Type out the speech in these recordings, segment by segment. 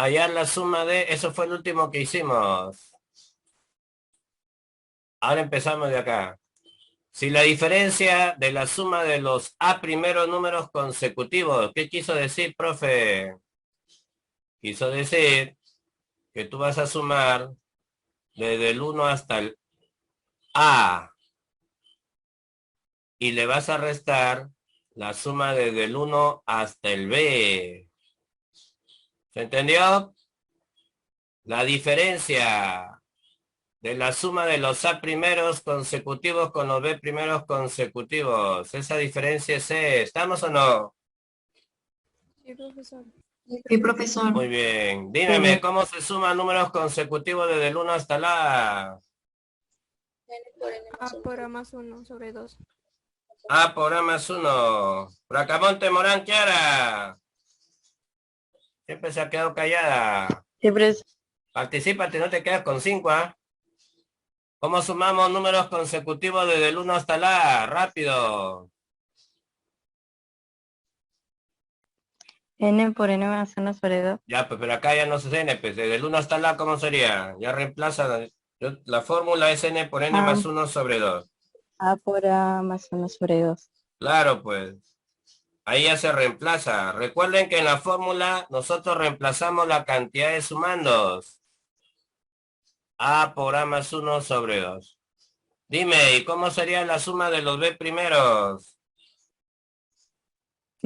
hallar la suma de, eso fue el último que hicimos. Ahora empezamos de acá. Si la diferencia de la suma de los A primeros números consecutivos, ¿qué quiso decir, profe? Quiso decir que tú vas a sumar desde el 1 hasta el A y le vas a restar la suma desde el 1 hasta el B. ¿Se entendió? La diferencia de la suma de los A primeros consecutivos con los B primeros consecutivos. Esa diferencia es E. ¿Estamos o no? Sí, profesor. Sí, profesor. Muy bien. Dígame, ¿cómo se suman números consecutivos desde el 1 hasta la A por A más 1 sobre 2. A por A más 1? Bracamonte, Morán, Kiara. Siempre se ha quedado callada. Siempre Particípate, no te quedas con 5, ¿ah? ¿Cómo sumamos números consecutivos desde el 1 hasta la A? Rápido. N por N más 1 sobre 2. Ya, pues, pero acá ya no se N, pues, desde el 1 hasta la, ¿cómo sería? Ya reemplaza, la fórmula es N por N A, más 1 sobre 2. A por A más 1 sobre 2. Claro, pues, ahí ya se reemplaza. Recuerden que en la fórmula nosotros reemplazamos la cantidad de sumandos. A por A más 1 sobre 2. Dime, ¿y cómo sería la suma de los B primeros?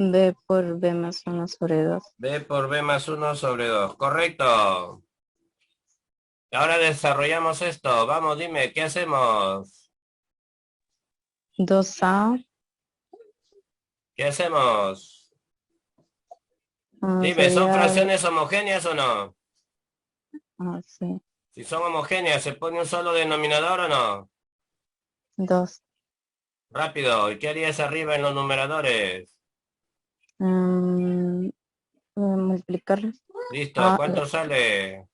B por B más 1 sobre 2. B por B más 1 sobre 2. Correcto. Ahora desarrollamos esto. Vamos, dime, ¿qué hacemos? 2A. ¿Qué hacemos? Dime, ¿son Sería... fracciones homogéneas o no? sí. Si son homogéneas, ¿se pone un solo denominador o no? 2. Rápido, ¿y qué harías arriba en los numeradores? Multiplicarlos. Listo, A, ¿cuánto sale?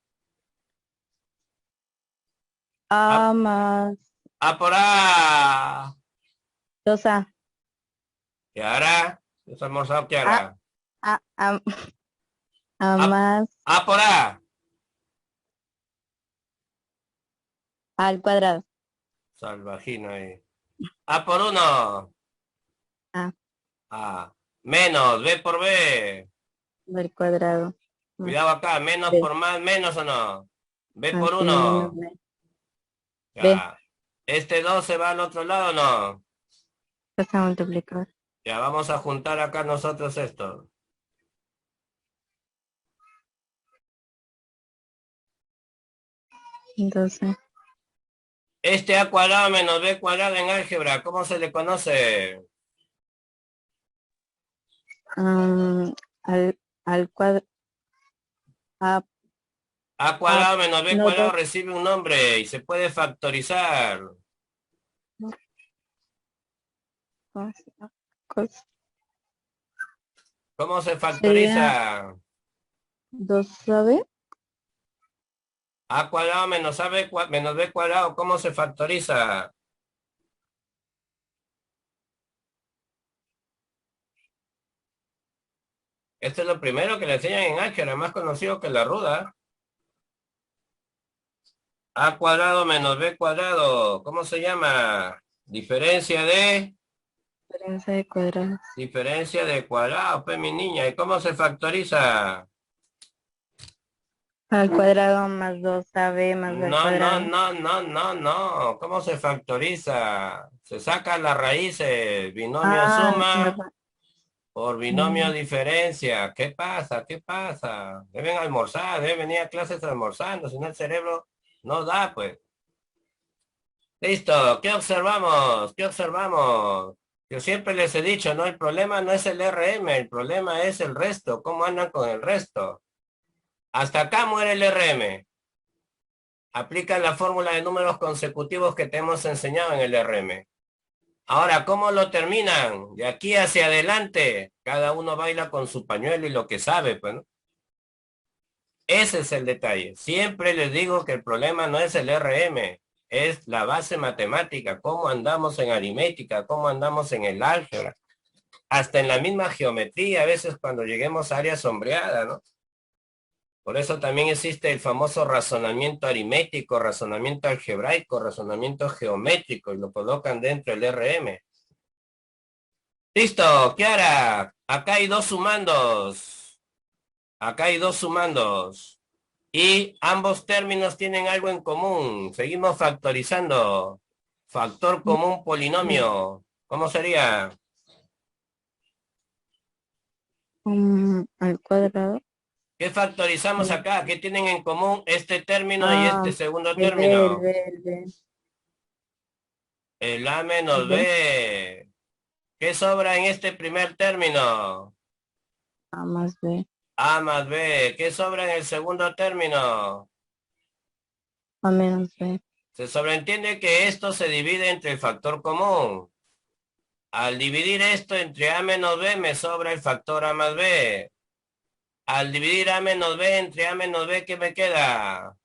A, A más A por A. 2A. ¿Qué hará? ¿Es almorzado qué A, hará? A, A, A A, más A por A. A al cuadrado. Salvajino ahí. A por 1. A A. Menos, B por B. al cuadrado. Más Cuidado acá, menos B. por más, menos o no. B por Así menos 1. B. B. Ya. Este 2 se va al otro lado o no. Vas a multiplicar. Ya, vamos a juntar acá nosotros esto. Entonces, Este A cuadrado menos B cuadrado en álgebra, ¿cómo se le conoce? al cuadrado. A, A a, cuadrado menos B no, cuadrado 2. recibe un nombre y se puede factorizar. ¿Cómo se Sería factoriza? 2AB. A cuadrado menos menos B cuadrado, ¿cómo se factoriza? Esto es lo primero que le enseñan en álgebra, más conocido que la ruda. A cuadrado menos B cuadrado, ¿cómo se llama? Diferencia de cuadrados. Diferencia de cuadrado, pues mi niña. ¿Y cómo se factoriza? Al cuadrado más 2AB más B al No, no, cuadrado. no, no, no, no. ¿Cómo se factoriza? Se sacan las raíces, binomio suma ¿Verdad? por binomio Mm, diferencia. ¿Qué pasa? ¿Qué pasa? Deben almorzar, deben venir a clases almorzando, si no el cerebro no da, pues. Listo, ¿qué observamos? ¿Qué observamos? Yo siempre les he dicho, no, el problema no es el RM, el problema es el resto, ¿cómo andan con el resto? Hasta acá muere el RM. Aplican la fórmula de números consecutivos que te hemos enseñado en el RM. Ahora, ¿cómo lo terminan? De aquí hacia adelante, cada uno baila con su pañuelo y lo que sabe, pues, ¿no? Ese es el detalle. Siempre les digo que el problema no es el RM, es la base matemática, cómo andamos en aritmética, cómo andamos en el álgebra, hasta en la misma geometría, a veces cuando lleguemos a áreas sombreadas, ¿no? Por eso también existe el famoso razonamiento aritmético, razonamiento algebraico, razonamiento geométrico, y lo colocan dentro del RM. Listo, Kiara. Acá hay dos sumandos. Acá hay dos sumandos. Y ambos términos tienen algo en común. Seguimos factorizando. Factor común polinomio. ¿Cómo sería? Al cuadrado. ¿Qué factorizamos acá? ¿Qué tienen en común este término y este Ah, segundo el B, el término? B, el B. El A El menos B, B. ¿Qué sobra en este primer término? A más B, A más B. ¿Qué sobra en el segundo término? A menos B. Se sobreentiende que esto se divide entre el factor común. Al dividir esto entre A menos B me sobra el factor A más B. Al dividir A menos B entre A menos B, ¿qué me queda?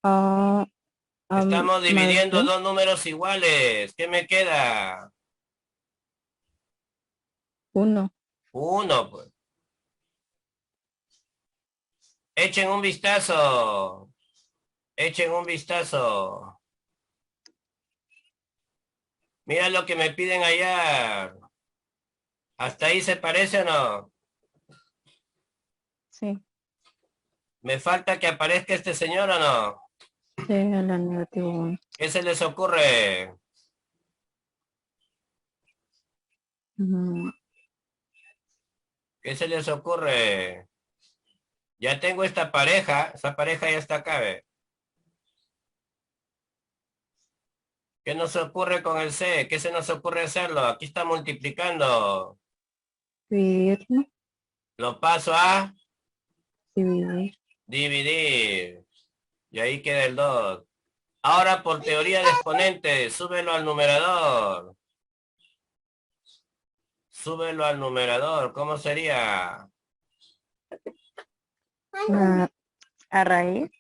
A, Estamos más dividiendo B, dos números iguales. ¿Qué me queda? 1. Uno, pues. Echen un vistazo. Echen un vistazo. Mira lo que me piden allá. ¿Hasta ahí se parece o no? Sí, ¿Me falta que aparezca este señor o no? sí, a la negativo 1. ¿Qué se les ocurre? ¿Qué se les ocurre? Ya tengo esta pareja. Esa pareja ya está acá, ¿ve? ¿Qué nos ocurre con el C? ¿Qué se nos ocurre hacerlo? Aquí está multiplicando. Dividirlo, Lo paso a dividir. dividir. Y ahí queda el 2. Ahora por teoría de exponentes, súbelo al numerador. Súbelo al numerador. ¿Cómo sería? A, a raíz.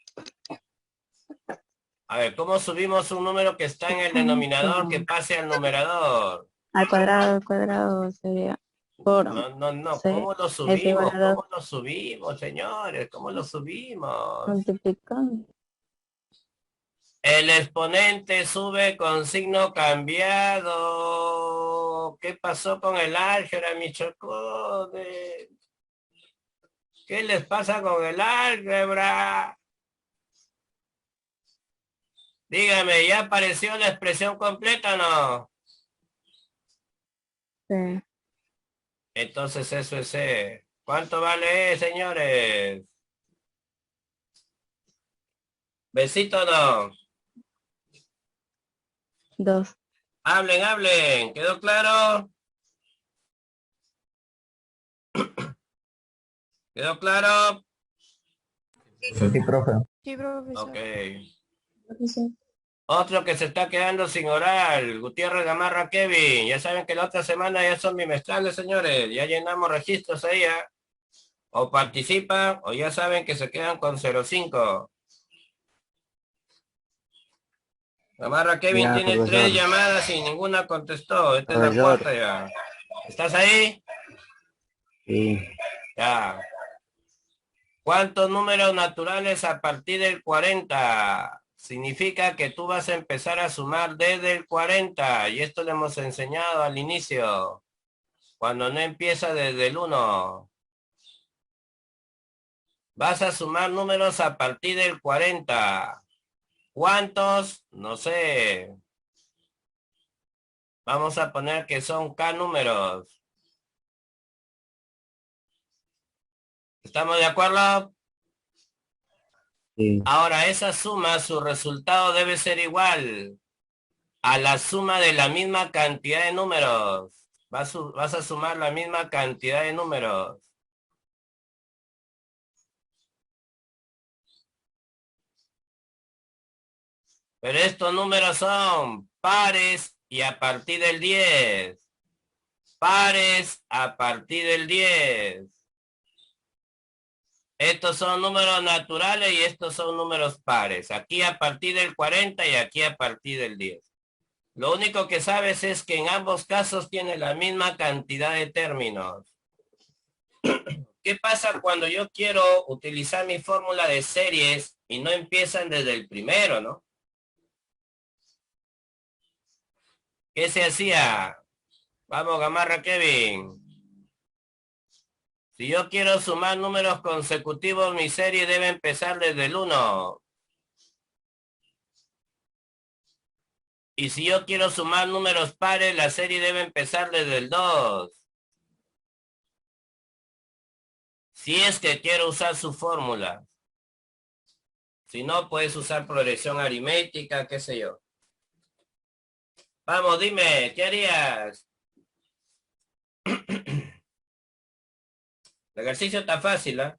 A ver, ¿cómo subimos un número que está en el denominador que pase al numerador? Al cuadrado sería por No. C ¿Cómo lo es igual subimos? a 2 ¿Cómo lo subimos, señores? ¿Cómo lo subimos? multiplicando. El exponente sube con signo cambiado. ¿Qué pasó con el álgebra, mi chocones? ¿Qué les pasa con el álgebra? Dígame, ¿ya apareció la expresión completa o no? Sí. Entonces eso es C. ¿Cuánto vale, señores? ¿Besito o no? 2. Hablen, hablen. ¿Quedó claro? ¿Quedó claro? Sí, profe. Sí, Ok. profesor. Otro que se está quedando sin oral, Gutiérrez Gamarra Kevin. Ya saben que la otra semana ya son bimestrales, señores. Ya llenamos registros ahí. ¿Ya? O participan o ya saben que se quedan con 0,5. Gamarra Kevin Ya, tiene profesor. 3 llamadas y ninguna contestó. Esta es la Profesor. cuarta ya. ¿Estás ahí? Sí. Ya. ¿Cuántos números naturales a partir del 40? Significa que tú vas a empezar a sumar desde el 40. Y esto lo hemos enseñado al inicio. Cuando no empieza desde el 1. Vas a sumar números a partir del 40. ¿Cuántos? No sé. Vamos a poner que son K números. ¿Estamos de acuerdo? Sí. Ahora, esa suma, su resultado debe ser igual a la suma de la misma cantidad de números. Vas a sumar la misma cantidad de números. Pero estos números son pares y a partir del 10. Pares a partir del 10. Estos son números naturales y estos son números pares. Aquí a partir del 40 y aquí a partir del 10. Lo único que sabes es que en ambos casos tiene la misma cantidad de términos. ¿Qué pasa cuando yo quiero utilizar mi fórmula de series y no empiezan desde el primero, ¿no? ¿Qué se hacía? Vamos, Gamarra Kevin. Si yo quiero sumar números consecutivos, mi serie debe empezar desde el 1. Y si yo quiero sumar números pares, la serie debe empezar desde el 2. Si es que quiero usar su fórmula. Si no, puedes usar progresión aritmética, qué sé yo. Vamos, dime, ¿qué harías? El ejercicio está fácil, ¿eh?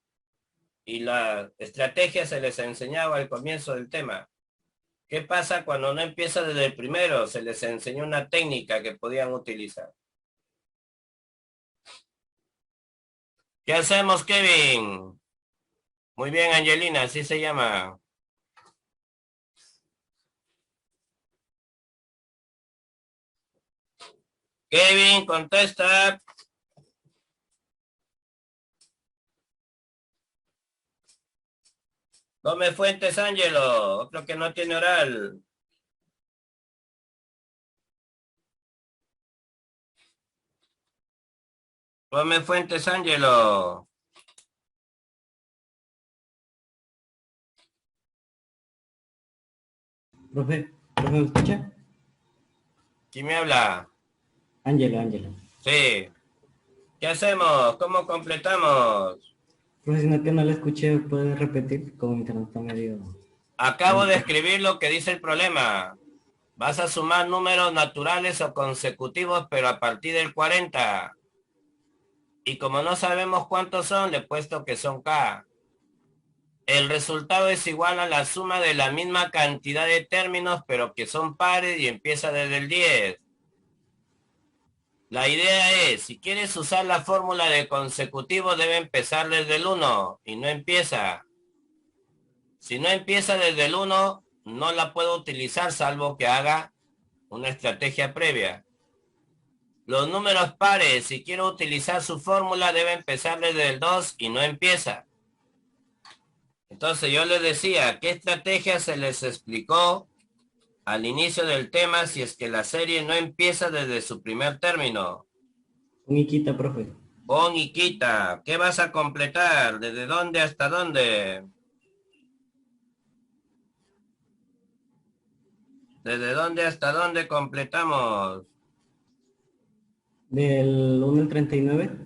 Y la estrategia se les enseñaba al comienzo del tema. ¿Qué pasa cuando no empieza desde el primero? Se les enseñó una técnica que podían utilizar. ¿Qué hacemos, Kevin? Muy bien, Angelina, así se llama. Kevin, contesta. Gómez Fuentes Ángelo, otro que no tiene oral. Gómez Fuentes Ángelo. Profe, ¿me escucha? ¿Quién me habla? Ángela. Sí. ¿Qué hacemos? ¿Cómo completamos? Profe, sino que no la escuché, ¿puede repetir? Como mi internet está medio... Acabo de escribir lo que dice el problema. Vas a sumar números naturales o consecutivos, pero a partir del 40. Y como no sabemos cuántos son, le he puesto que son K. El resultado es igual a la suma de la misma cantidad de términos, pero que son pares y empieza desde el 10. La idea es, si quieres usar la fórmula de consecutivo, debe empezar desde el 1 y no empieza. Si no empieza desde el 1, no la puedo utilizar salvo que haga una estrategia previa. Los números pares, si quiero utilizar su fórmula, debe empezar desde el 2 y no empieza. Entonces yo les decía, ¿qué estrategia se les explicó al inicio del tema si es que la serie no empieza desde su primer término? Un Iquita, profe. Pon y quita. ¿Qué vas a completar? ¿Desde dónde hasta dónde? ¿Desde dónde hasta dónde completamos? Del 1 al 39.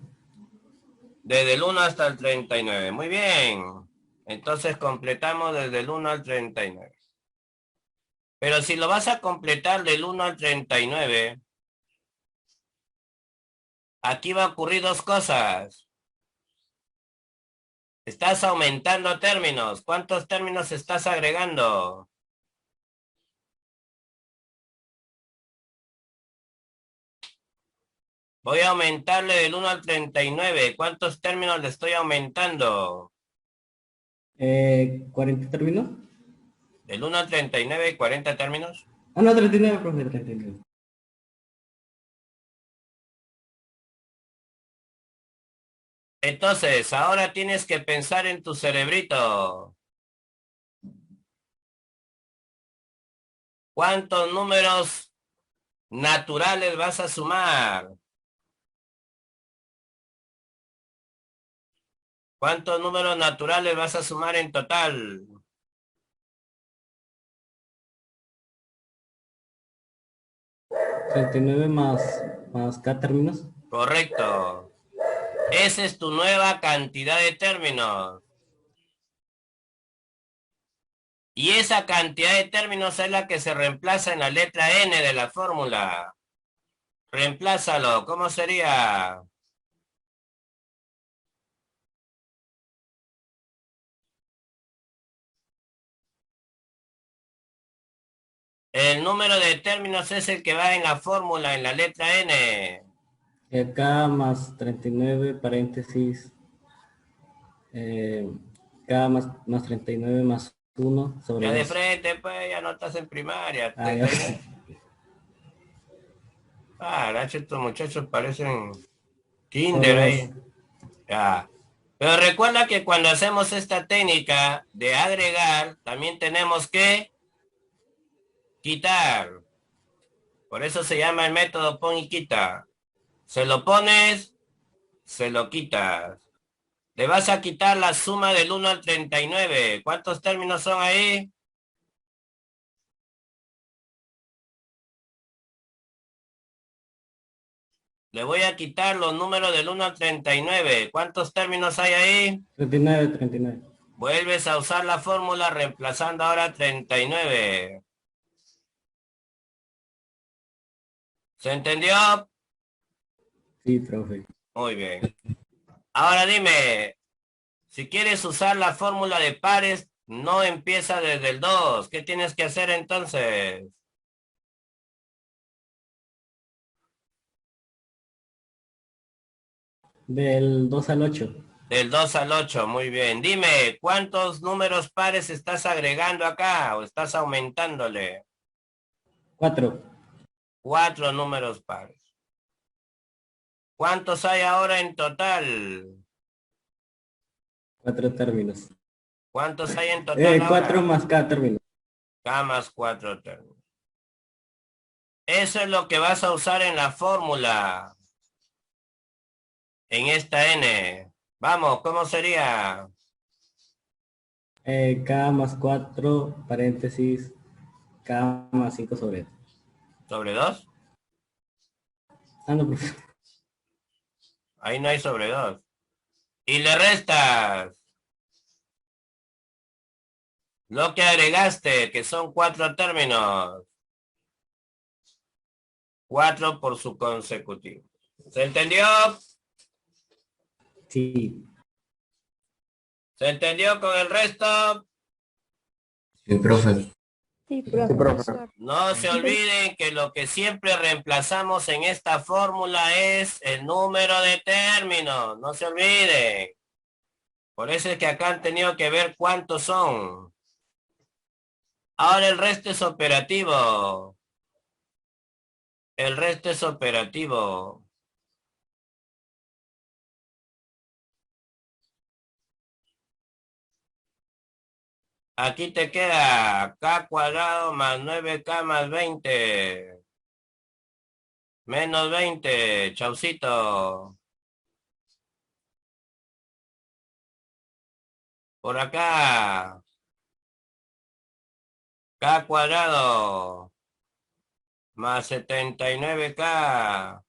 Desde el 1 hasta el 39. Muy bien. Entonces completamos desde el 1 al 39. Pero si lo vas a completar del 1 al 39, aquí va a ocurrir dos cosas. Estás aumentando términos. ¿Cuántos términos estás agregando? Voy a aumentarle del 1 al 39. ¿Cuántos términos le estoy aumentando? 40 términos. Del 1 al 39, 40 términos. Ah, no, 39, profe, 39. Entonces, ahora tienes que pensar en tu cerebrito. ¿Cuántos números naturales vas a sumar? ¿Cuántos números naturales vas a sumar en total? 39 más K términos. Correcto. Esa es tu nueva cantidad de términos. Y esa cantidad de términos es la que se reemplaza en la letra N de la fórmula. Reemplázalo. ¿Cómo sería? El número de términos es el que va en la fórmula, en la letra N. K más 39, paréntesis. K más 39 más 1 sobre Ya de 2. frente, pues, ya no estás en primaria. Ah, ya. Ah, estos muchachos parecen kinder Sobre ahí. 2. Ya. Pero recuerda que cuando hacemos esta técnica de agregar, también tenemos que quitar. Por eso se llama el método pon y quita. Se lo pones, se lo quitas. Le vas a quitar la suma del 1 al 39. ¿Cuántos términos son ahí? Le voy a quitar los números del 1 al 39. ¿Cuántos términos hay ahí? 39, 39. Vuelves a usar la fórmula reemplazando ahora 39. ¿Se entendió? Sí, profe. Muy bien. Ahora dime, si quieres usar la fórmula de pares, no empieza desde el 2. ¿Qué tienes que hacer entonces? Del 2 al 8. Del 2 al 8, muy bien. Dime, ¿cuántos números pares estás agregando acá o estás aumentándole? 4. 4 números pares. ¿Cuántos hay ahora en total? 4 términos. ¿Cuántos hay en total ahora? 4 más cada término. K más 4 términos. Eso es lo que vas a usar en la fórmula. En esta N. Vamos, ¿cómo sería? K más 4, paréntesis, K más 5 sobre. ¿Sobre 2? Ah, no, profe. Ahí no hay sobre 2. Y le restas lo que agregaste, que son 4 términos. 4 por su consecutivo. ¿Se entendió? Sí. ¿Se entendió con el resto? Sí, profe. Sí, profe. profesor. No se olviden que lo que siempre reemplazamos en esta fórmula es el número de términos. No se olviden. Por eso es que acá han tenido que ver cuántos son. Ahora el resto es operativo. El resto es operativo. Aquí te queda K cuadrado más 9K más 20. Menos 20, chaucito. Por acá. K cuadrado más 79K.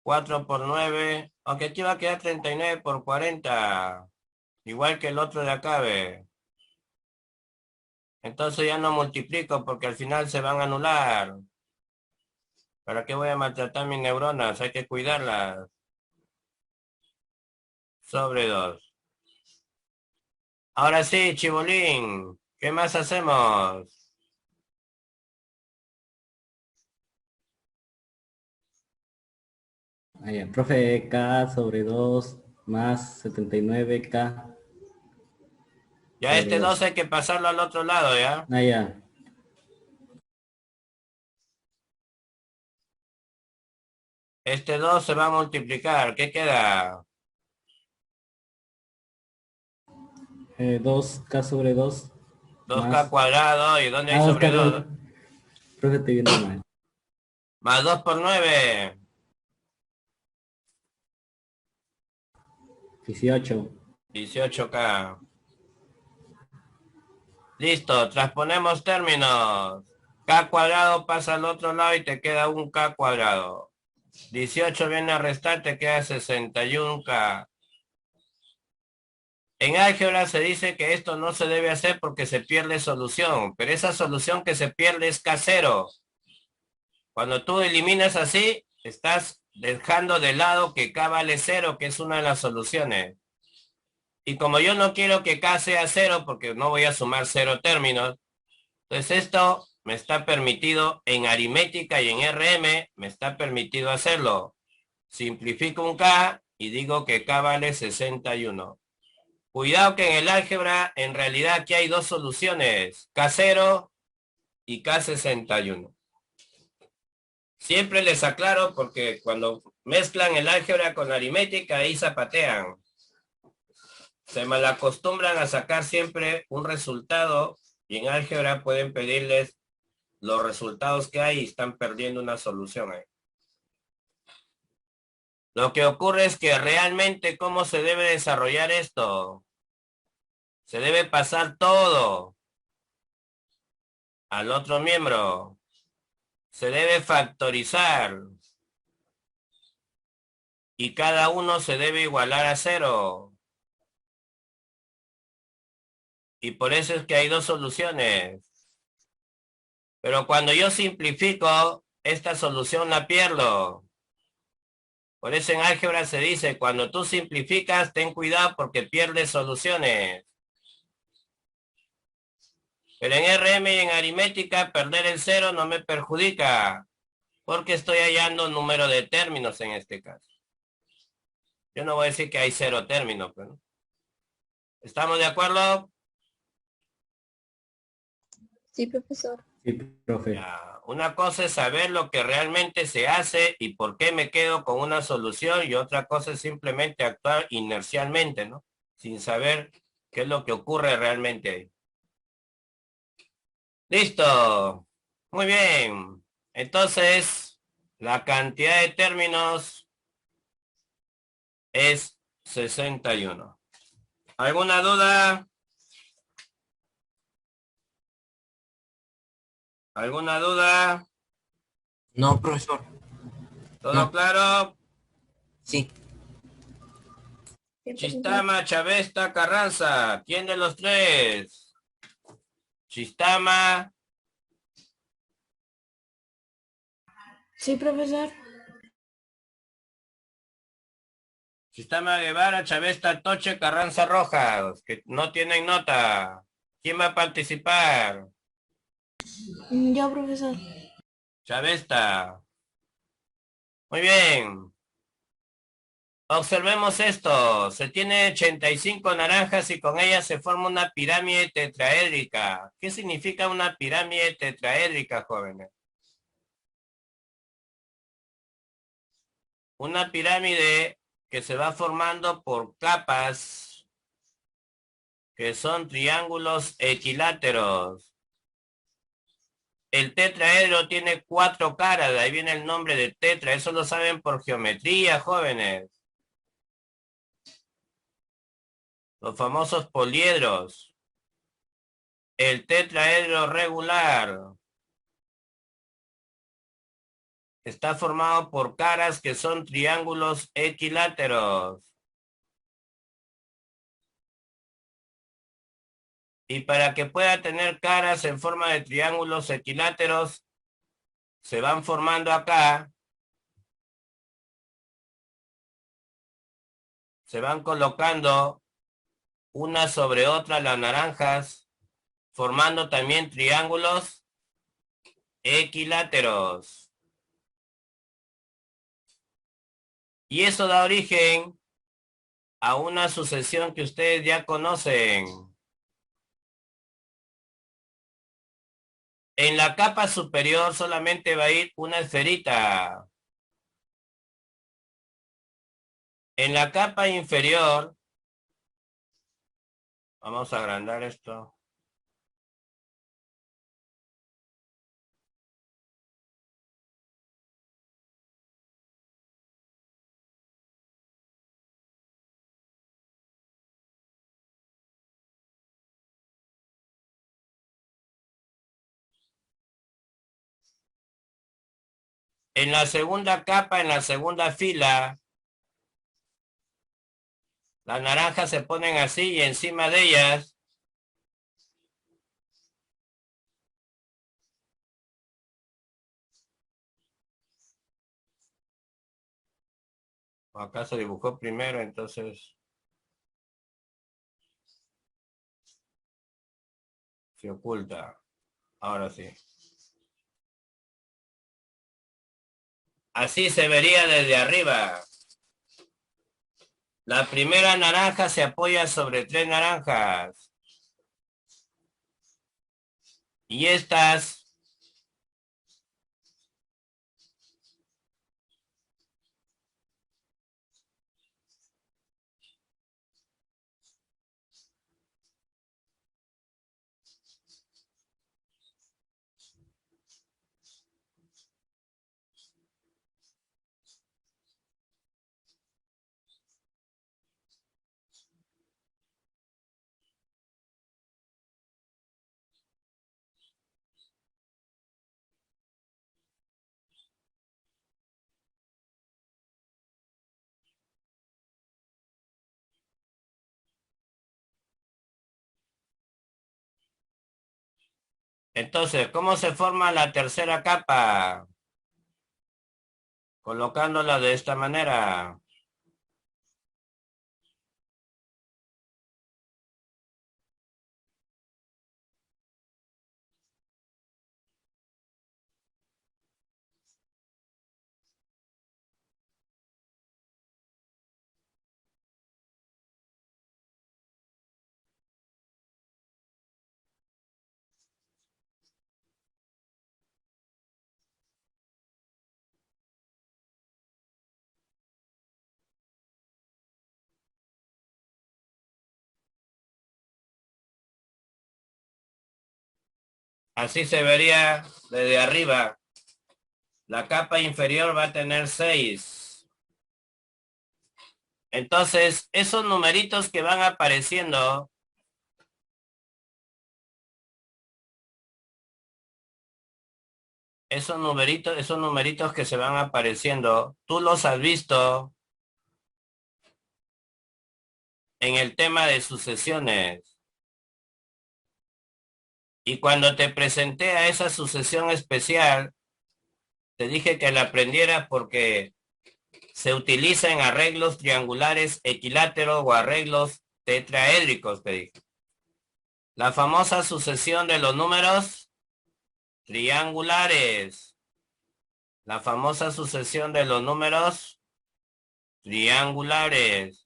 4 por 9. Aunque aquí va a quedar 39 por 40. Igual que el otro de acá, ve. Entonces ya no multiplico porque al final se van a anular. ¿Para qué voy a maltratar mis neuronas? Hay que cuidarlas. Sobre 2. Ahora sí, Chibolín. ¿Qué más hacemos? Ah, ya. Profe, K sobre 2 más 79K. Ya este 2 hay que pasarlo al otro lado, ¿ya? Ah, ya. Este 2 se va a multiplicar. ¿Qué queda? 2K sobre 2. 2K cuadrado. ¿Y dónde hay 2K sobre 2? Profe, te viene mal. Más 2 por 9. 18. 18K. Listo, transponemos términos. K cuadrado pasa al otro lado y te queda un K cuadrado. 18 viene a restar, te queda 61K. En álgebra se dice que esto no se debe hacer porque se pierde solución, pero esa solución que se pierde es K0. Cuando tú eliminas así, estás dejando de lado que K vale 0, que es una de las soluciones. Y como yo no quiero que K sea 0, porque no voy a sumar 0 términos, entonces esto me está permitido en aritmética y en RM, me está permitido hacerlo. Simplifico un K y digo que K vale 61. Cuidado que en el álgebra, en realidad aquí hay dos soluciones, K0 y K61. Siempre les aclaro porque cuando mezclan el álgebra con la aritmética, ahí zapatean. se malacostumbran a sacar siempre un resultado y en álgebra pueden pedirles los resultados que hay y están perdiendo una solución ahí. Lo que ocurre es que realmente cómo se debe desarrollar esto. Se debe pasar todo al otro miembro. Se debe factorizar. Y cada uno se debe igualar a 0. Y por eso es que hay dos soluciones. Pero cuando yo simplifico, esta solución la pierdo. Por eso en álgebra se dice, cuando tú simplificas, ten cuidado porque pierdes soluciones. Pero en RM y en aritmética, perder el 0 no me perjudica, porque estoy hallando un número de términos en este caso. Yo no voy a decir que hay 0 términos, pero ¿estamos de acuerdo? Sí, profesor. Sí, profe. Ya. Una cosa es saber lo que realmente se hace y por qué me quedo con una solución, y otra cosa es simplemente actuar inercialmente, ¿no? Sin saber qué es lo que ocurre realmente ahí. Listo. Muy bien. Entonces, la cantidad de términos es 61. ¿Alguna duda? ¿Alguna duda? No, profesor. ¿Todo No. claro? Sí. Sí, profesor. Chistama, Chavesta, Carranza. ¿Quién de los tres? Chistama, Sí, profesor. Chistama Guevara, Chavesta, Toche, Carranza Rojas, que no tienen nota. ¿Quién va a participar? Yo, profesor. Chavesta. Muy bien. Observemos esto. Se tiene 85 naranjas y con ellas se forma una pirámide tetraédrica. ¿Qué significa una pirámide tetraédrica, jóvenes? Una pirámide que se va formando por capas que son triángulos equiláteros. El tetraedro tiene 4 caras, de ahí viene el nombre de tetra. Eso lo saben por geometría, jóvenes. Los famosos poliedros. El tetraedro regular está formado por caras que son triángulos equiláteros. Y para que pueda tener caras en forma de triángulos equiláteros, se van formando acá, se van colocando una sobre otra las naranjas, formando también triángulos equiláteros. Y eso da origen a una sucesión que ustedes ya conocen. En la capa superior solamente va a ir una esferita. En la capa inferior, vamos a agrandar esto. En la segunda capa, en la segunda fila, las naranjas se ponen así y encima de ellas ¿o acaso dibujó primero? Entonces se oculta. Ahora sí. Así se vería desde arriba. La primera naranja se apoya sobre 3 naranjas. Y estas Entonces, ¿cómo se forma la tercera capa? Colocándola de esta manera. Así se vería desde arriba. La capa inferior va a tener 6. Entonces, esos numeritos que van apareciendo, esos numeritos que se van apareciendo, tú los has visto en el tema de sucesiones. Y cuando te presenté a esa sucesión especial, te dije que la aprendieras porque se utiliza en arreglos triangulares equiláteros o arreglos tetraédricos, te dije. La famosa sucesión de los números triangulares. La famosa sucesión de los números triangulares.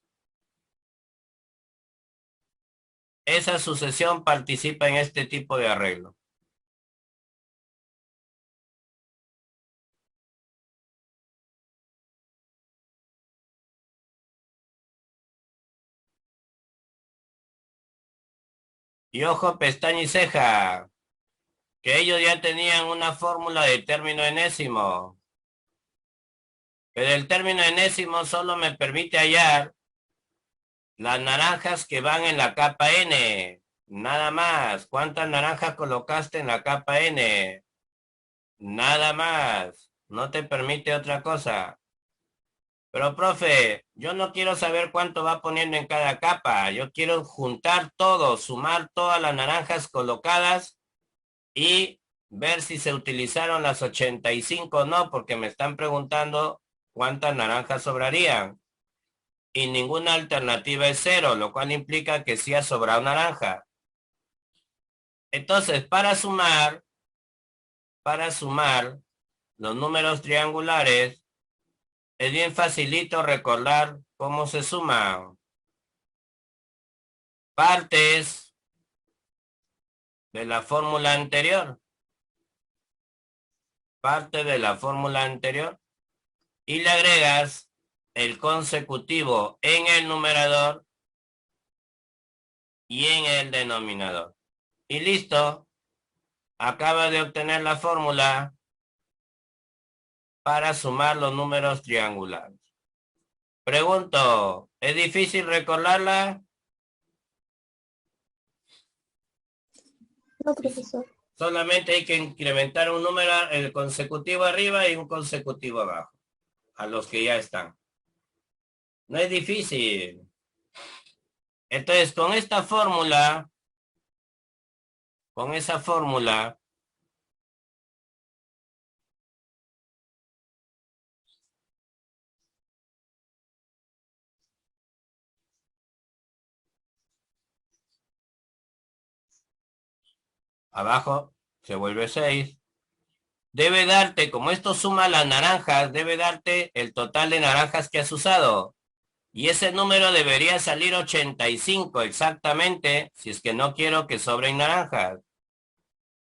Esa sucesión participa en este tipo de arreglo. Y ojo, pestaña y ceja, que ellos ya tenían una fórmula de término enésimo. Pero el término enésimo solo me permite hallar las naranjas que van en la capa N. Nada más. ¿Cuántas naranjas colocaste en la capa N? Nada más. No te permite otra cosa. Pero, profe, yo no quiero saber cuánto va poniendo en cada capa. Yo quiero juntar todo, sumar todas las naranjas colocadas y ver si se utilizaron las 85 o no, porque me están preguntando cuántas naranjas sobrarían. Y ninguna alternativa es 0, lo cual implica que sí ha sobrado naranja. Entonces, para sumar los números triangulares, es bien facilito recordar cómo se suma. Partes de la fórmula anterior. Parte de la fórmula anterior. Y le agregas el consecutivo en el numerador y en el denominador. Y listo. Acaba de obtener la fórmula para sumar los números triangulares. Pregunto, ¿es difícil recordarla? No, profesor. Solamente hay que incrementar un número, el consecutivo arriba y un consecutivo abajo, a los que ya están. No es difícil. Entonces, con esta fórmula, con esa fórmula, abajo se vuelve 6. Debe darte, como esto suma las naranjas, debe darte el total de naranjas que has usado. Y ese número debería salir 85 exactamente, si es que no quiero que sobren naranjas.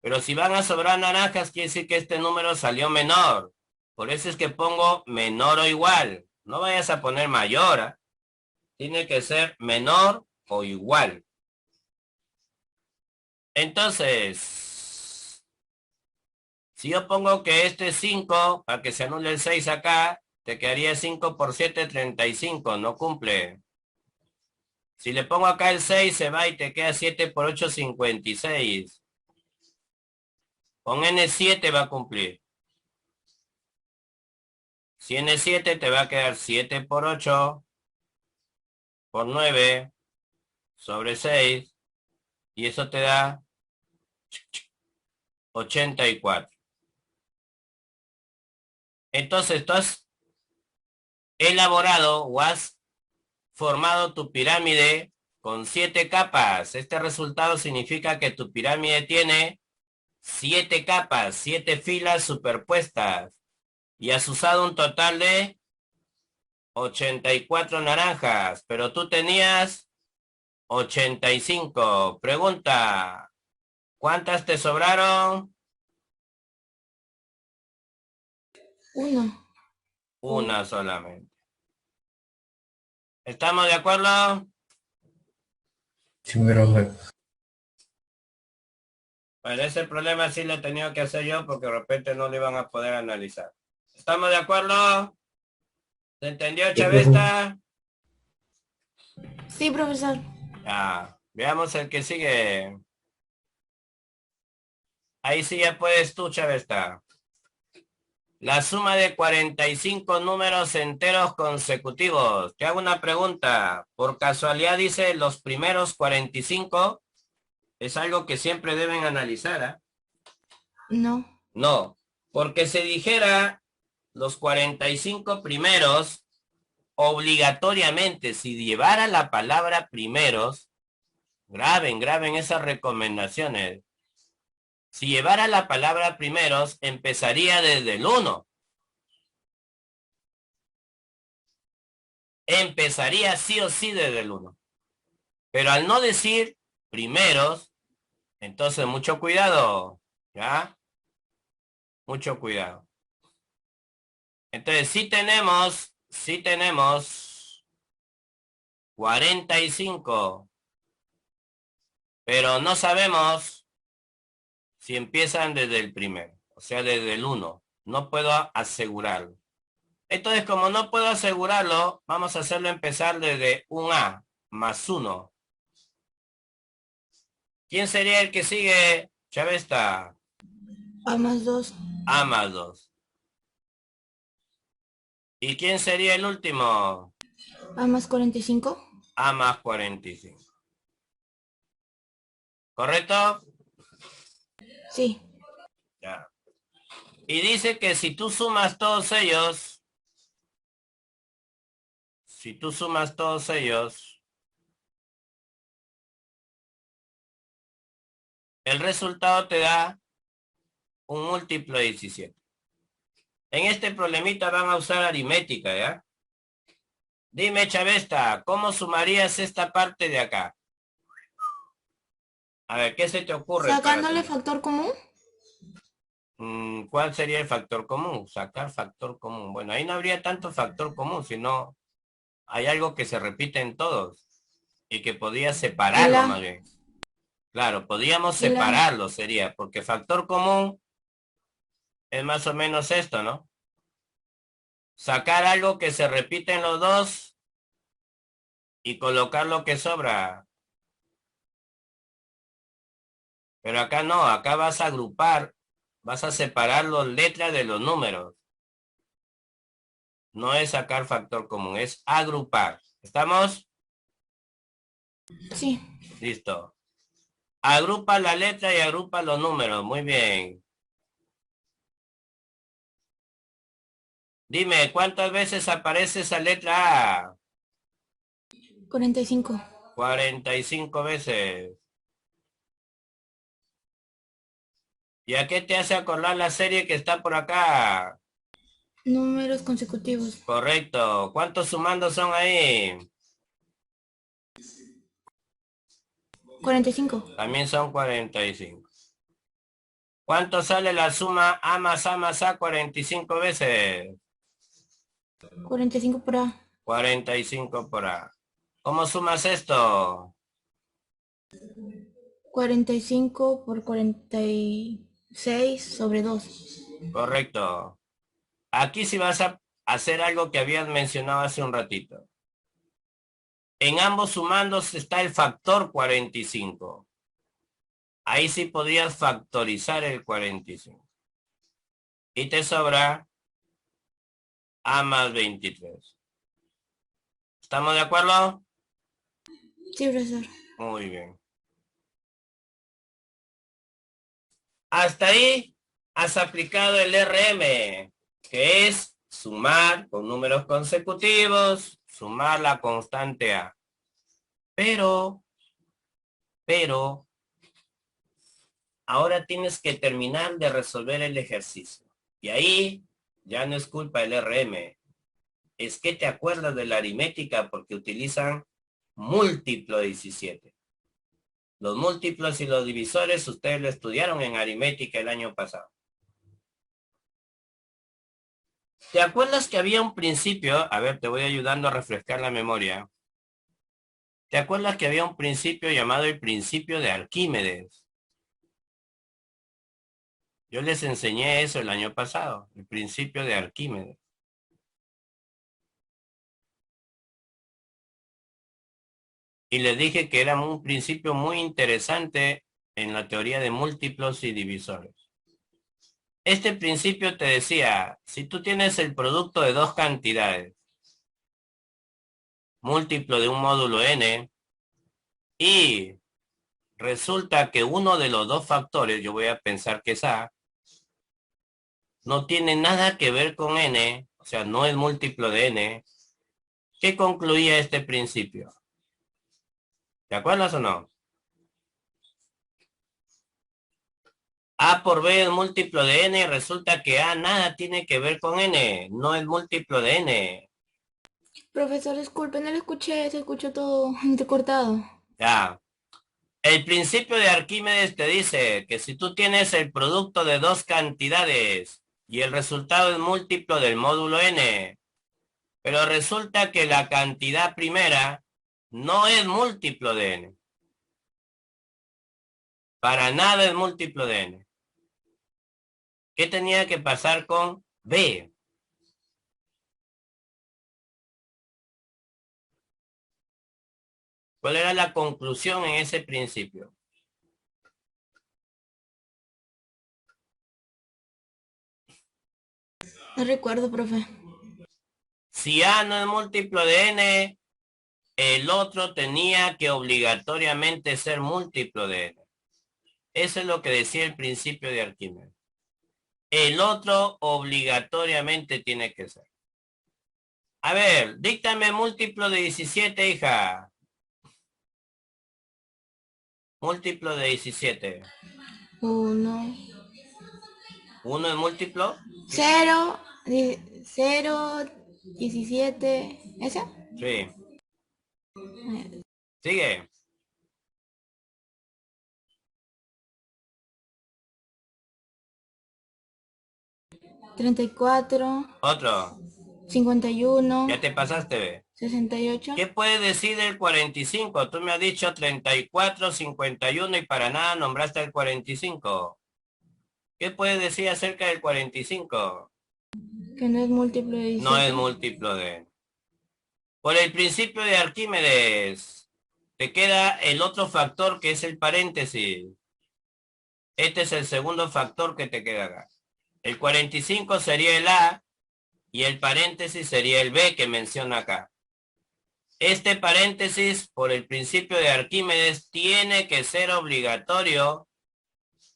Pero si van a sobrar naranjas, quiere decir que este número salió menor. Por eso es que pongo menor o igual. No vayas a poner mayor, ¿eh? Tiene que ser menor o igual. Entonces, si yo pongo que este es 5, para que se anule el 6 acá, te quedaría 5 por 7, 35, no cumple. Si le pongo acá el 6, se va y te queda 7 por 8, 56. Con N7 va a cumplir. Si N7 te va a quedar 7 por 8, por 9, sobre 6, y eso te da 84. Entonces, tú has elaborado o has formado tu pirámide con 7 capas. Este resultado significa que tu pirámide tiene 7 capas, 7 filas superpuestas. Y has usado un total de 84 naranjas, pero tú tenías 85. Pregunta, ¿cuántas te sobraron? Uno. Una solamente. ¿Estamos de acuerdo? Sí, profe. Bueno, ese problema sí lo he tenido que hacer yo porque de repente no lo iban a poder analizar. ¿Estamos de acuerdo? ¿Se entendió, Sí, profe. Chavesta? Sí, profesor. Ya, veamos el que sigue. Ahí sí ya puedes tú, Chavesta. La suma de 45 números enteros consecutivos. Te hago una pregunta. Por casualidad dice los primeros 45. Es algo que siempre deben analizar, ¿ah? No. No, porque si dijera los 45 primeros, obligatoriamente, si llevara la palabra primeros, graben esas recomendaciones. Si llevara la palabra primeros, empezaría desde el 1. Empezaría sí o sí desde el 1. Pero al no decir primeros, entonces mucho cuidado, ¿ya? Mucho cuidado. Entonces sí tenemos 45, pero no sabemos si empiezan desde el primero, o sea, desde el 1. No puedo asegurarlo. Entonces, como no puedo asegurarlo, vamos a hacerlo empezar desde un A más 1. ¿Quién sería el que sigue? Chavesta. A más 2. A más 2. ¿Y quién sería el último? A más 45. A más 45. ¿Correcto? Sí. Ya. Y dice que si tú sumas todos ellos, el resultado te da un múltiplo de 17. En este problemita van a usar aritmética, ¿ya? Dime, Chavesta, ¿cómo sumarías esta parte de acá? A ver, ¿qué se te ocurre para Sacándole sumar? factor común. ¿Cuál sería el factor común? Sacar factor común. Bueno, ahí no habría tanto factor común, sino hay algo que se repite en todos y que podía El separarlo más A. bien. Claro, podríamos El A. separarlo, sería, porque factor común es más o menos esto, ¿no? Sacar algo que se repite en los dos y colocar lo que sobra. Pero acá no, acá vas a agrupar, vas a separar las letras de los números. No es sacar factor común, es agrupar. ¿Estamos? Sí. Listo. Agrupa la letra y agrupa los números. Muy bien. Dime, ¿cuántas veces aparece esa letra A? 45. 45 veces. ¿Y a qué te hace acordar la serie que está por acá? Números consecutivos. Correcto. ¿Cuántos sumandos son ahí? 45. También son 45. ¿Cuánto sale la suma A más A más A 45 veces? 45 por A. 45 por A. ¿Cómo sumas esto? 45 por 46 sobre 2. Correcto. Aquí sí vas a hacer algo que habías mencionado hace un ratito. En ambos sumandos está el factor 45. Ahí sí podrías factorizar el 45. Y te sobra A más 23. ¿Estamos de acuerdo? Sí, profesor. Muy bien. Hasta ahí has aplicado el RM, que es sumar con números consecutivos, sumar la constante A. Pero, ahora tienes que terminar de resolver el ejercicio. Y ahí ya no es culpa del RM. Es que te acuerdas de la aritmética porque utilizan múltiplo 17. Los múltiplos y los divisores ustedes lo estudiaron en aritmética el año pasado. ¿Te acuerdas que había un principio? A ver, te voy ayudando a refrescar la memoria. ¿Te acuerdas que había un principio llamado el principio de Arquímedes? Yo les enseñé eso el año pasado, el principio de Arquímedes. Y les dije que era un principio muy interesante en la teoría de múltiplos y divisores. Este principio te decía, si tú tienes el producto de dos cantidades, múltiplo de un módulo n, y resulta que uno de los dos factores, yo voy a pensar que es A, no tiene nada que ver con n, o sea, no es múltiplo de n, ¿qué concluía este principio? ¿Te acuerdas o no? A por B es múltiplo de n y resulta que A nada tiene que ver con n, no es múltiplo de n. Profesor, disculpe, no lo escuché, se escuchó todo entrecortado. Ya. El principio de Arquímedes te dice que si tú tienes el producto de dos cantidades y el resultado es múltiplo del módulo n, pero resulta que la cantidad primera no es múltiplo de n. Para nada es múltiplo de n. ¿Qué tenía que pasar con B? ¿Cuál era la conclusión en ese principio? No recuerdo, profe. Si A no es múltiplo de n, el otro tenía que obligatoriamente ser múltiplo de n. Eso es lo que decía el principio de Arquímedes. El otro obligatoriamente tiene que ser. A ver, díctame múltiplo de 17, hija. Múltiplo de 17. 1, ¿Uno es múltiplo? 0, 0, 17. ¿Ese? Sí. Sigue. 34, Otro. 51, Ya te pasaste, ve. 68. ¿Qué puedes decir del 45? Tú me has dicho 34, 51 y para nada nombraste el 45. ¿Qué puedes decir acerca del 45? Que no es múltiplo de No es 17. múltiplo de... Por el principio de Arquímedes, te queda el otro factor que es el paréntesis. Este es el segundo factor que te queda acá. El 45 sería el A y el paréntesis sería el B que menciona acá. Este paréntesis, por el principio de Arquímedes, tiene que ser obligatorio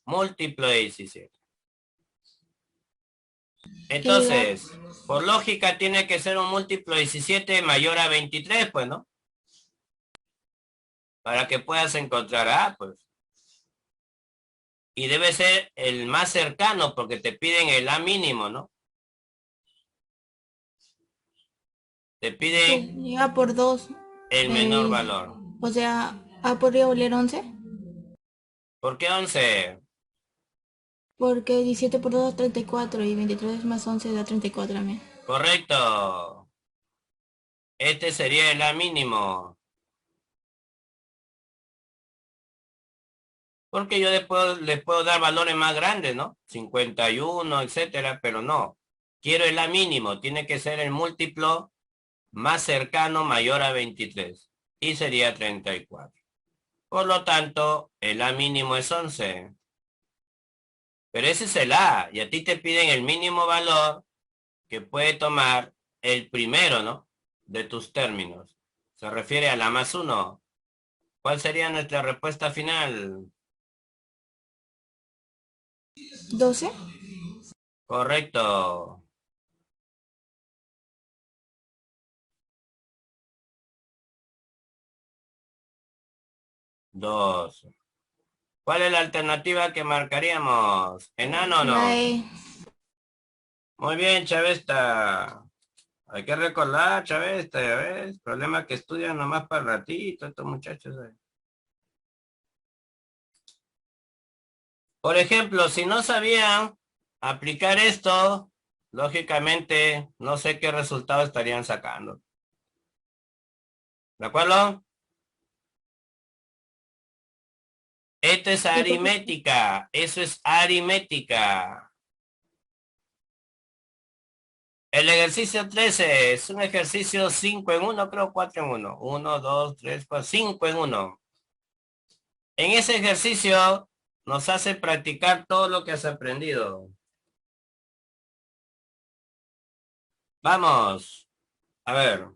múltiplo de 17. Entonces, por lógica, tiene que ser un múltiplo de 17 mayor a 23, pues, ¿no? Para que puedas encontrar A, pues. Y debe ser el más cercano, porque te piden el A mínimo, ¿no? Te piden Sí, A por 2. el menor valor. O sea, A podría valer 11. ¿Por qué 11? Porque 17 por 2 es 34 y 23 más 11 da 34 también. Correcto. Este sería el A mínimo. Porque yo después les puedo dar valores más grandes, ¿no? 51, etcétera, pero no. Quiero el A mínimo. Tiene que ser el múltiplo más cercano mayor a 23. Y sería 34. Por lo tanto, el A mínimo es 11. Pero ese es el A. Y a ti te piden el mínimo valor que puede tomar el primero, ¿no? De tus términos. Se refiere a la más 1. ¿Cuál sería nuestra respuesta final? 12. Correcto. Dos. ¿Cuál es la alternativa que marcaríamos? ¿Enano o La no? E. Muy bien, Chavesta. Hay que recordar, Chavesta, ya ves. Problema que estudian nomás para ratito estos muchachos. Por ejemplo, si no sabían aplicar esto, lógicamente no sé qué resultado estarían sacando. ¿De acuerdo? Esto es Sí, profe. aritmética. Eso es aritmética. El ejercicio 13 es un ejercicio 5 en uno, creo 4 en uno. 1, 2, 3, 4, 5 en uno. En ese ejercicio nos hace practicar todo lo que has aprendido. Vamos. A ver.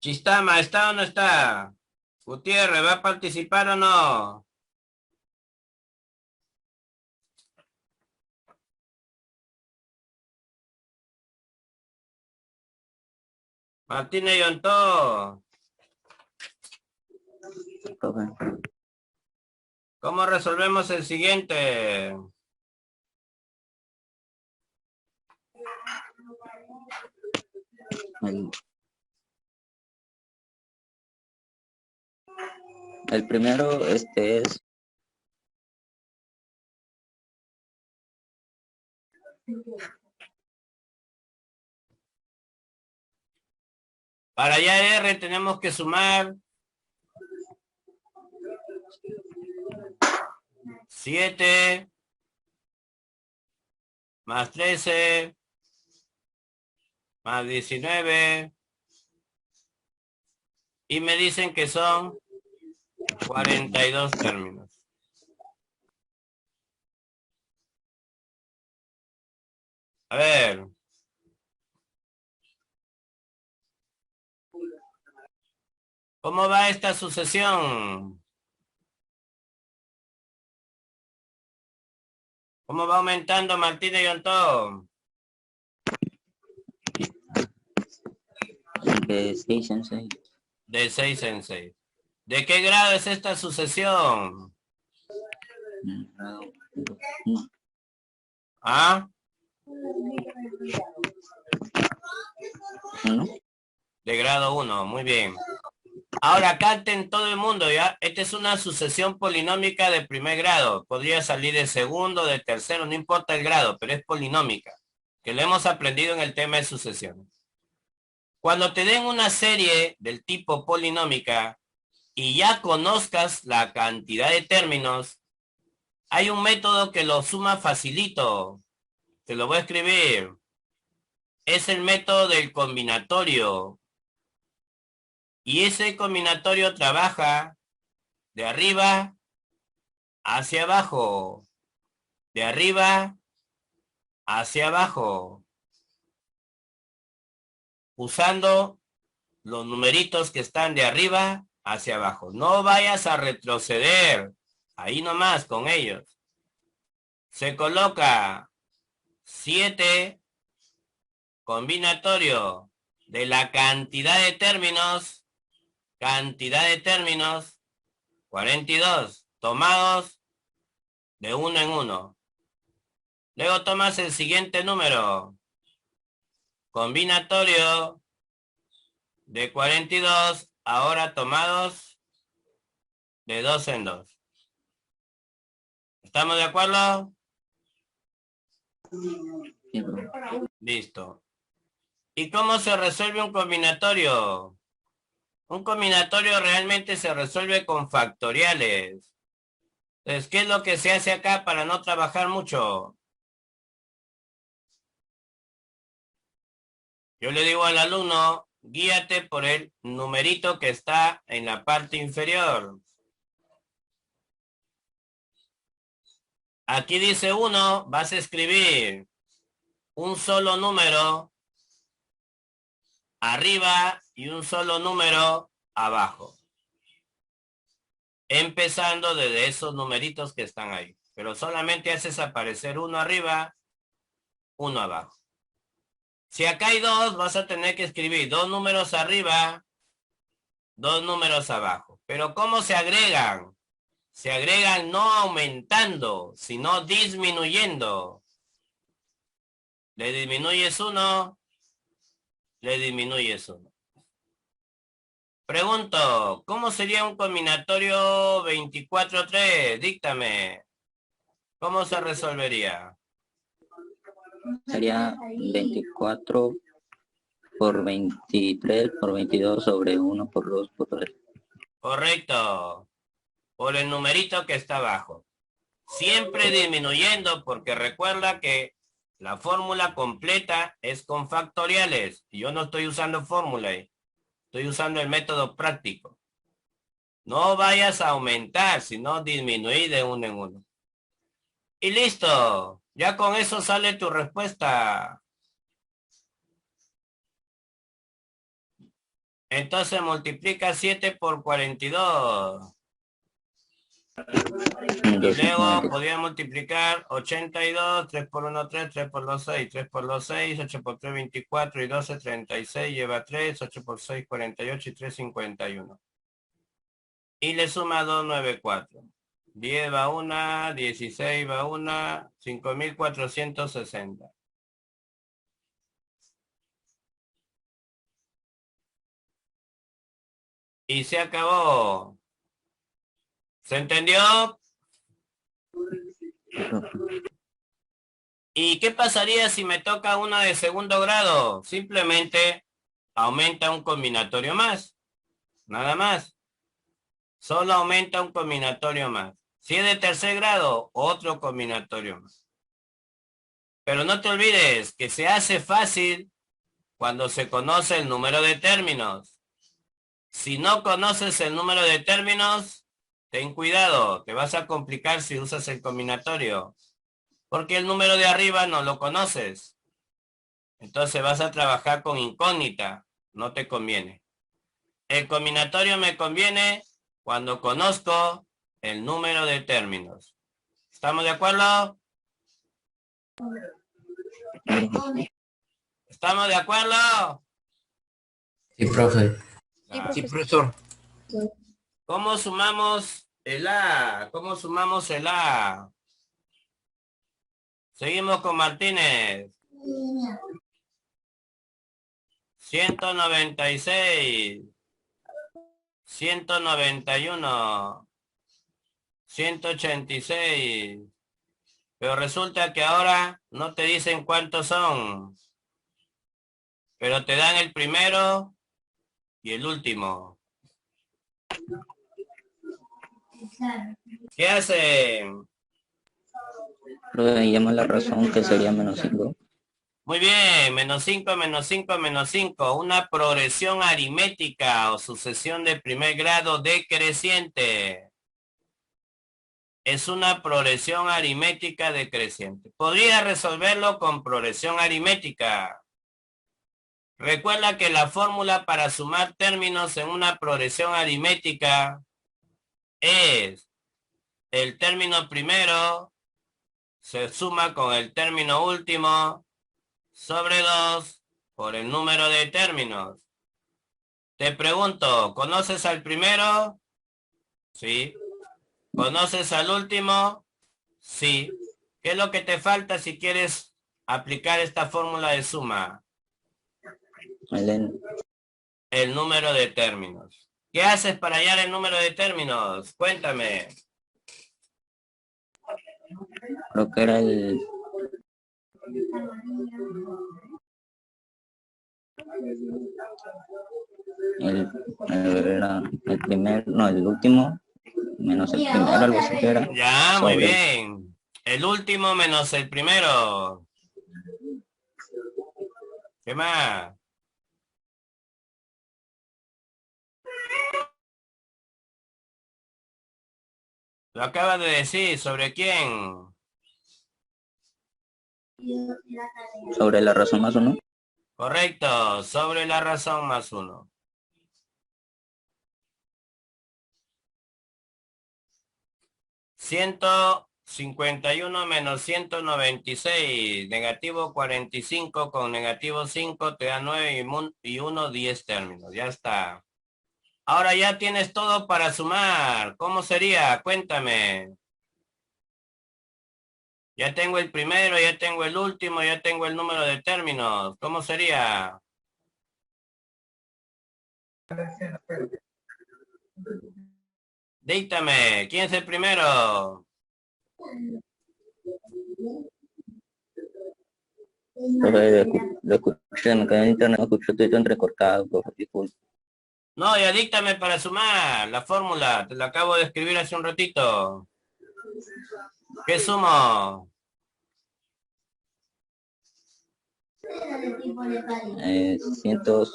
Chistama, ¿está o no está? Gutiérrez, ¿va a participar o no? Martínez Yontó, Profe. ¿cómo resolvemos el siguiente? El, el primero, es Para hallar R tenemos que sumar 7 más 13 más 19 y me dicen que son 42 términos. A ver. ¿Cómo va esta sucesión? ¿Cómo va aumentando Martínez Yontó? de 6 en 6. De 6 en 6. ¿De qué grado es esta sucesión? ¿Ah? ¿No? De grado 1, muy bien. Ahora capten todo el mundo, ¿ya? Esta es una sucesión polinómica de primer grado. Podría salir de segundo, de tercero, no importa el grado, pero es polinómica, que lo hemos aprendido en el tema de sucesiones. Cuando te den una serie del tipo polinómica y ya conozcas la cantidad de términos, hay un método que lo suma facilito. Te lo voy a escribir. Es el método del combinatorio. Y ese combinatorio trabaja de arriba hacia abajo, de arriba hacia abajo, usando los numeritos que están de arriba hacia abajo. No vayas a retroceder, ahí nomás con ellos. Se coloca 7 combinatorio de la cantidad de términos, 42, tomados de uno en uno. Luego tomas el siguiente número, combinatorio de 42, ahora tomados de 2 en 2. ¿Estamos de acuerdo? Sí, profe. Listo. ¿Y cómo se resuelve un combinatorio? Un combinatorio realmente se resuelve con factoriales. Entonces, ¿qué es lo que se hace acá para no trabajar mucho? Yo le digo al alumno, guíate por el numerito que está en la parte inferior. Aquí dice 1, vas a escribir un solo número arriba y un solo número abajo. empezando desde esos numeritos que están ahí. Pero solamente haces aparecer uno arriba, uno abajo. Si acá hay dos, vas a tener que escribir dos números arriba, dos números abajo. Pero ¿cómo se agregan? Se agregan no aumentando, sino disminuyendo. Le disminuyes uno, le disminuyes uno. Pregunto, ¿cómo sería un combinatorio 24-3? Díctame. ¿Cómo se resolvería? Sería 24 por 23 por 22 sobre 1 por 2 por 3. Correcto. Por el numerito que está abajo. Siempre disminuyendo porque recuerda que la fórmula completa es con factoriales. Y yo no estoy usando fórmula ahí. Estoy usando el método práctico. No vayas a aumentar, sino disminuir de uno en uno. Y listo. Ya con eso sale tu respuesta. Entonces multiplica 7 por 42. Y luego podría multiplicar 82, 3 por 1, 3, 3 por 2, 6, 3 por 2, 6, 8 por 3, 24 y 12, 36, lleva 3, 8 por 6, 48 y 3, 51. Y le suma 2, 9, 4. 10 va una, 16 va una, 5.460. Y se acabó. ¿Se entendió? ¿Y qué pasaría si me toca una de segundo grado? Simplemente aumenta un combinatorio más. Nada más. Solo aumenta un combinatorio más. Si es de tercer grado, otro combinatorio más. Pero no te olvides que se hace fácil cuando se conoce el número de términos. Si no conoces el número de términos, ten cuidado, te vas a complicar si usas el combinatorio. Porque el número de arriba no lo conoces. Entonces vas a trabajar con incógnita. No te conviene. El combinatorio me conviene cuando conozco el número de términos. ¿Estamos de acuerdo? ¿Estamos de acuerdo? Sí, profe. Sí, profesor. ¿Cómo sumamos el A? ¿Cómo sumamos el A? Seguimos con Martínez. 196. 191. 186. Pero resulta que ahora no te dicen cuántos son. Pero te dan el primero y el último. ¿Qué hacen? Pero llama la razón que sería menos 5. Muy bien, menos 5, menos 5, menos 5. Una progresión aritmética o sucesión de primer grado decreciente. Es una progresión aritmética decreciente. Podría resolverlo con progresión aritmética. Recuerda que la fórmula para sumar términos en una progresión aritmética es el término primero se suma con el término último sobre 2 por el número de términos. Te pregunto, ¿conoces al primero? Sí. ¿Conoces al último? Sí. ¿Qué es lo que te falta si quieres aplicar esta fórmula de suma? El número de términos. ¿Qué haces para hallar el número de términos? Cuéntame. Creo que era el primer, no, el último, menos el primero, algo así que era. Ya, muy bien. El último menos el primero. ¿Qué más? Lo acabas de decir, ¿sobre quién? Sobre la razón más 1. Correcto, sobre la razón más 1. 151 menos 196, negativo 45 con negativo 5 te da 9 y 1, 10 términos. Ya está. Ahora ya tienes todo para sumar. ¿Cómo sería? Cuéntame. Ya tengo el primero, ya tengo el último, ya tengo el número de términos. ¿Cómo sería? Díctame. ¿Quién es el primero? Profe, lo escuché, me quedé en internet, lo escuché todo entrecortado, profe, disculpe. No, ya díctame para sumar la fórmula. Te la acabo de escribir hace un ratito. ¿Qué sumo?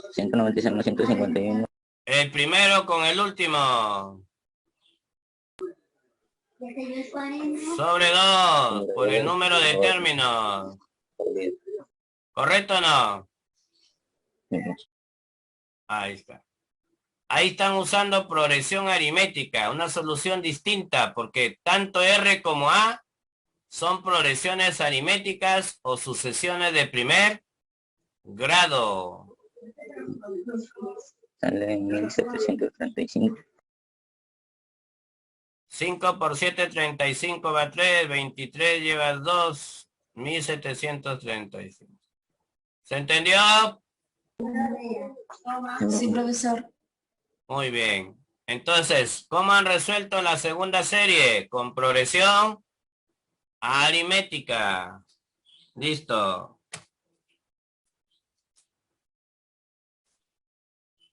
196 más 151. El primero con el último. Sobre 2 por el número de términos. ¿Correcto o no? Ahí está. Ahí están usando progresión aritmética, una solución distinta, porque tanto R como A son progresiones aritméticas o sucesiones de primer grado. Sale en 1735. 5 por 7, 35 va 3, 23 lleva 2, 1735. ¿Se entendió? Sí, profesor. Muy bien. Entonces, ¿cómo han resuelto la segunda serie? Con progresión aritmética. Listo.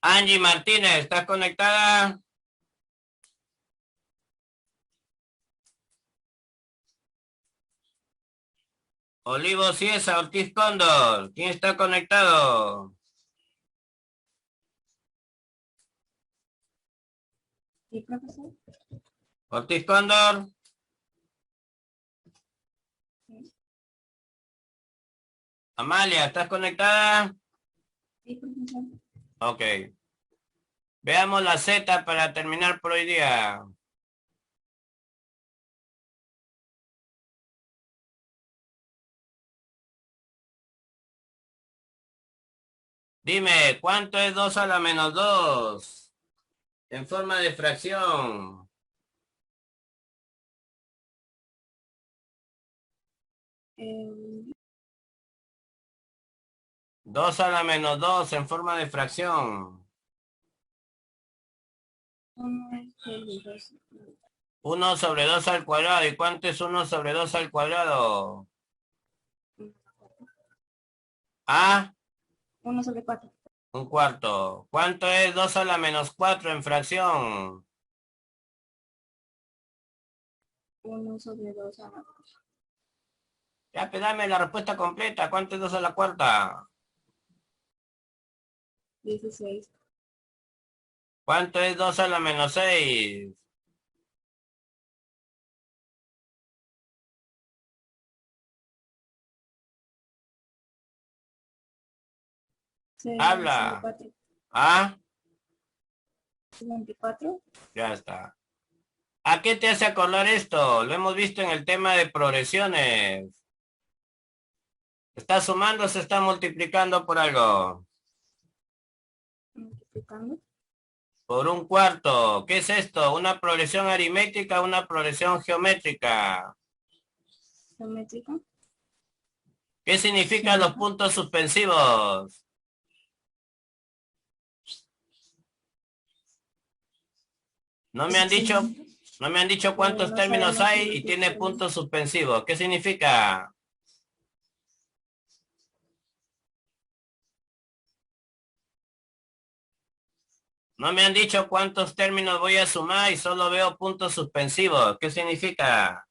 Angie Martínez, ¿estás conectada? Olivo Ciesa, Ortiz Cóndor, ¿quién está conectado? Sí, profesor. Ortiz Cóndor. Amalia, ¿estás conectada? Sí, profesor. Ok. Veamos la Z para terminar por hoy día. Dime, ¿cuánto es 2 a la menos 2? En forma de fracción. Eh, 2 a la menos 2 en forma de fracción. 1 sobre 2 al cuadrado. ¿Y cuánto es 1 sobre 2 al cuadrado? ¿Ah? 1 sobre 4. Un cuarto. ¿Cuánto es 2 a la menos 4 en fracción? 1 sobre 2 a la Ya, pues dame la respuesta completa. ¿Cuánto es 2 a la cuarta? 16. ¿Cuánto es 2 a la menos 6? 6 sobre Habla. 4. ¿Ah? 24. Ya está. ¿A qué te hace acordar esto? Lo hemos visto en el tema de progresiones. ¿Está sumando o se está multiplicando por algo? Multiplicando. Por un cuarto. ¿Qué es esto? ¿Una progresión aritmética o una progresión geométrica? Geométrica. ¿Qué significan los puntos suspensivos? No me han dicho cuántos No términos sabemos hay si y los tiene términos. puntos suspensivos. ¿Qué significa? No me han dicho cuántos términos voy a sumar y solo veo puntos suspensivos. ¿Qué significa?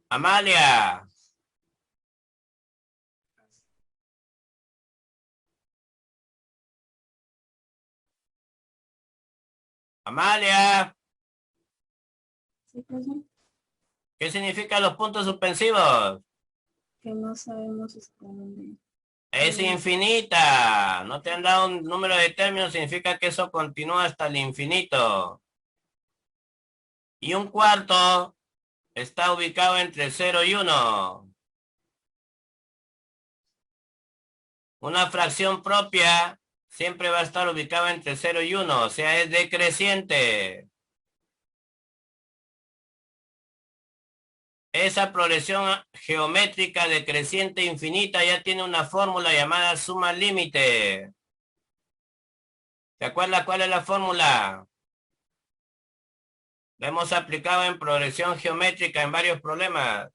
Amalia. Amalia. Sí, profesor. ¿Qué significan los puntos suspensivos? Que no sabemos exactamente. Es infinita. No te han dado un número de términos, significa que eso continúa hasta el infinito. Y un cuarto está ubicado entre 0 y 1. Una fracción propia siempre va a estar ubicada entre 0 y 1, o sea, es decreciente. Esa progresión geométrica decreciente infinita ya tiene una fórmula llamada suma límite. ¿Te acuerdas cuál es la fórmula? La hemos aplicado en progresión geométrica en varios problemas.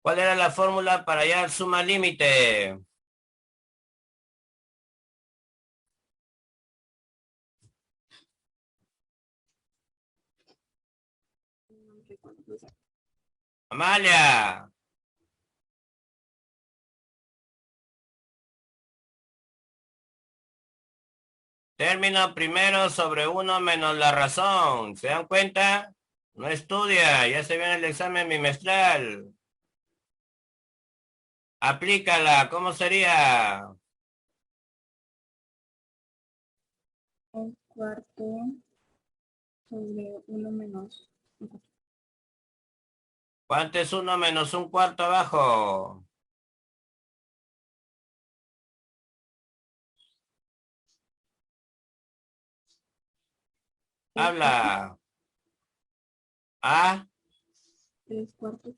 ¿Cuál era la fórmula para hallar suma límite? Amalia. Término primero sobre 1 menos la razón. ¿Se dan cuenta? No estudia, ya se viene el examen bimestral. Aplícala, ¿cómo sería? Un cuarto sobre 1 menos. ¿Cuánto es 1 menos un cuarto abajo? Habla. ¿Ah? 3 cuartos.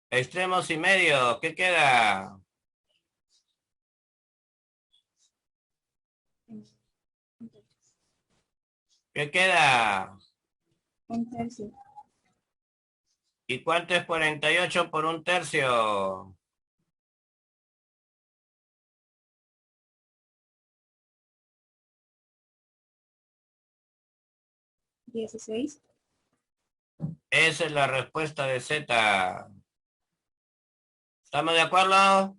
Extremos y medio, ¿qué queda? ¿Qué queda? Un tercio. ¿Y cuánto es 48 por un tercio? 16. Esa es la respuesta de Z. ¿Estamos de acuerdo?